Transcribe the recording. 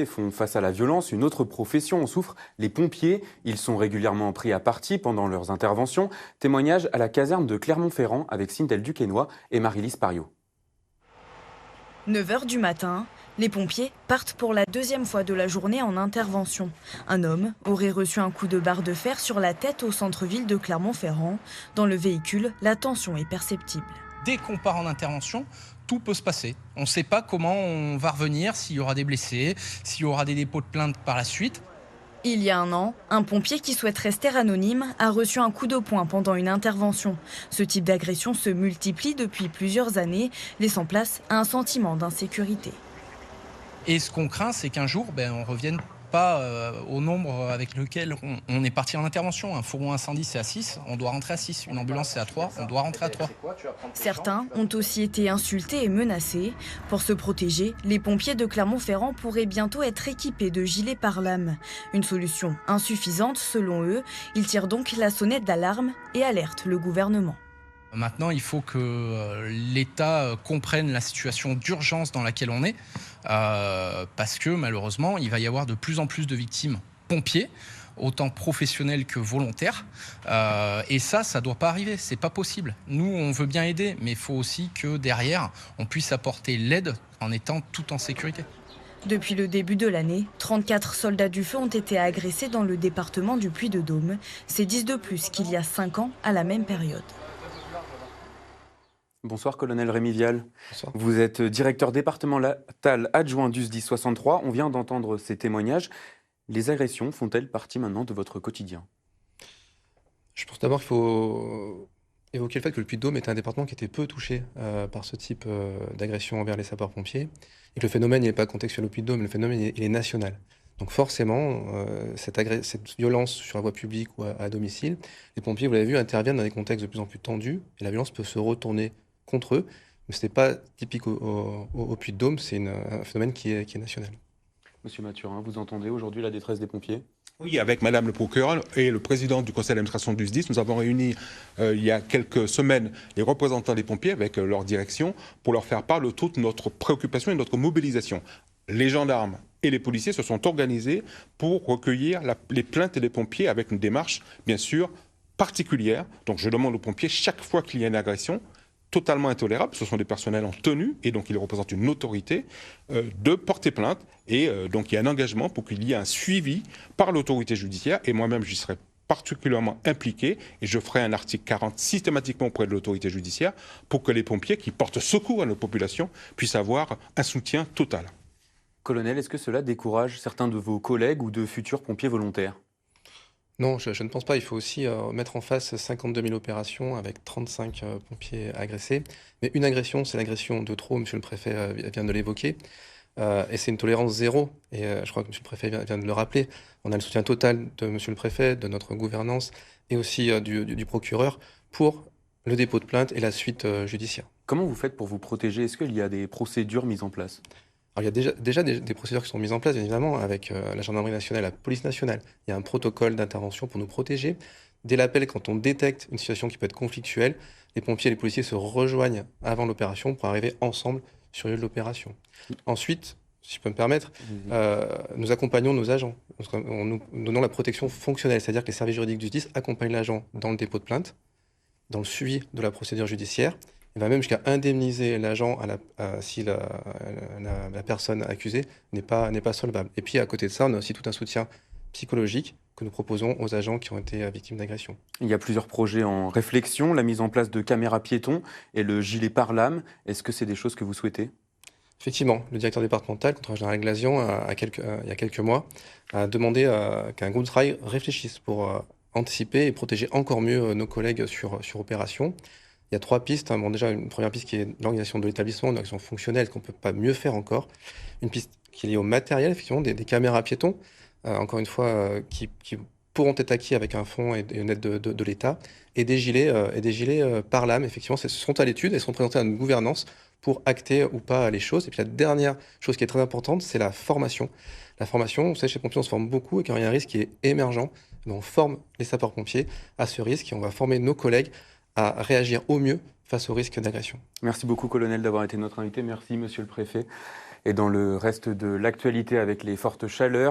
Font face à la violence une autre profession en souffre, les pompiers. Ils sont régulièrement pris à partie pendant leurs interventions. Témoignage à la caserne de Clermont-Ferrand avec Cintel Duquesnoy et Marie-Lise Pariot. 9 heures du matin, les pompiers partent pour la deuxième fois de la journée en intervention. Un homme aurait reçu un coup de barre de fer sur la tête au centre-ville de Clermont-Ferrand. Dans le véhicule, la tension est perceptible. Dès qu'on part en intervention, tout peut se passer. On ne sait pas comment on va revenir, s'il y aura des blessés, s'il y aura des dépôts de plainte par la suite. Il y a un an, un pompier qui souhaite rester anonyme a reçu un coup de poing pendant une intervention. Ce type d'agression se multiplie depuis plusieurs années, laissant place à un sentiment d'insécurité. Et ce qu'on craint, c'est qu'un jour, on ne revienne pas au nombre avec lequel on est parti en intervention. Un fourgon incendie, c'est à 6, on doit rentrer à 6. Une ambulance, c'est à 3, on doit rentrer à 3. Certains ont aussi été insultés et menacés. Pour se protéger, les pompiers de Clermont-Ferrand pourraient bientôt être équipés de gilets pare-lames. Une solution insuffisante selon eux. Ils tirent donc la sonnette d'alarme et alertent le gouvernement. Maintenant, il faut que l'État comprenne la situation d'urgence dans laquelle on est, parce que malheureusement, il va y avoir de plus en plus de victimes pompiers, autant professionnels que volontaires. Et ça ne doit pas arriver, c'est pas possible. Nous, on veut bien aider, mais il faut aussi que derrière, on puisse apporter l'aide en étant tout en sécurité. Depuis le début de l'année, 34 soldats du feu ont été agressés dans le département du Puy-de-Dôme. C'est 10 de plus qu'il y a 5 ans à la même période. Bonsoir, colonel Rémi Vial. Bonsoir. Vous êtes directeur départemental adjoint du SDIS 63. On vient d'entendre ces témoignages. Les agressions font-elles partie maintenant de votre quotidien? Je pense d'abord qu'il faut évoquer le fait que le Puy-de-Dôme est un département qui était peu touché par ce type d'agression envers les sapeurs-pompiers, et que le phénomène n'est pas contextuel au Puy-de-Dôme, mais le phénomène il est national. Donc forcément, cette violence sur la voie publique ou à domicile, les pompiers, vous l'avez vu, interviennent dans des contextes de plus en plus tendus, et la violence peut se retourner contre eux, mais ce n'est pas typique au Puy-de-Dôme, c'est un phénomène qui est national. Monsieur Mathurin, vous entendez aujourd'hui la détresse des pompiers? Oui, avec Madame le procureur et le président du conseil d'administration du SDIS, nous avons réuni il y a quelques semaines les représentants des pompiers avec leur direction pour leur faire part de toute notre préoccupation et notre mobilisation. Les gendarmes et les policiers se sont organisés pour recueillir les plaintes des pompiers avec une démarche, bien sûr, particulière. Donc je demande aux pompiers, chaque fois qu'il y a une agression, totalement intolérable, ce sont des personnels en tenue, et donc ils représentent une autorité, de porter plainte. Et donc il y a un engagement pour qu'il y ait un suivi par l'autorité judiciaire, et moi-même j'y serai particulièrement impliqué, et je ferai un article 40 systématiquement auprès de l'autorité judiciaire pour que les pompiers qui portent secours à nos populations puissent avoir un soutien total. Colonel, est-ce que cela décourage certains de vos collègues ou de futurs pompiers volontaires? Non, je ne pense pas. Il faut aussi mettre en face 52 000 opérations avec 35 pompiers agressés. Mais une agression, c'est l'agression de trop, monsieur le préfet vient de l'évoquer. Et c'est une tolérance zéro. Et je crois que monsieur le préfet vient de le rappeler. On a le soutien total de monsieur le préfet, de notre gouvernance et aussi du procureur pour le dépôt de plainte et la suite judiciaire. Comment vous faites pour vous protéger? Est-ce qu'il y a des procédures mises en place? Alors, il y a déjà des procédures qui sont mises en place, bien évidemment, avec la gendarmerie nationale, la police nationale. Il y a un protocole d'intervention pour nous protéger. Dès l'appel, quand on détecte une situation qui peut être conflictuelle, les pompiers et les policiers se rejoignent avant l'opération pour arriver ensemble sur le lieu de l'opération. Ensuite, si je peux me permettre, nous accompagnons nos agents. Nous donnons la protection fonctionnelle, c'est-à-dire que les services juridiques du SDIS accompagnent l'agent dans le dépôt de plainte, dans le suivi de la procédure judiciaire. Il va même jusqu'à indemniser l'agent si la personne accusée n'est pas solvable. Et puis à côté de ça, on a aussi tout un soutien psychologique que nous proposons aux agents qui ont été victimes d'agression. Il y a plusieurs projets en réflexion, la mise en place de caméras piétons et le gilet pare-lame. Est-ce que c'est des choses que vous souhaitez? Effectivement, le directeur départemental, contrôleur général Glasion, il y a quelques mois, a demandé qu'un groupe de travail réfléchisse pour anticiper et protéger encore mieux nos collègues sur opération. Il y a 3 pistes. Bon, déjà, une première piste qui est l'organisation de l'établissement, une organisation fonctionnelle, qu'on ne peut pas mieux faire encore. Une piste qui est liée au matériel, effectivement, des caméras piétons, encore une fois, qui pourront être acquis avec un fonds et une aide de l'État, et des gilets par lame, effectivement, sont à l'étude et seront présentés à une gouvernance pour acter ou pas les choses. Et puis la dernière chose qui est très importante, c'est la formation. La formation, vous savez, chez les pompiers, on se forme beaucoup, et quand il y a un risque qui est émergent, on forme les sapeurs-pompiers à ce risque, et on va former nos collègues à réagir au mieux face au risque d'agression. Merci beaucoup, colonel, d'avoir été notre invité. Merci, monsieur le préfet. Et dans le reste de l'actualité avec les fortes chaleurs,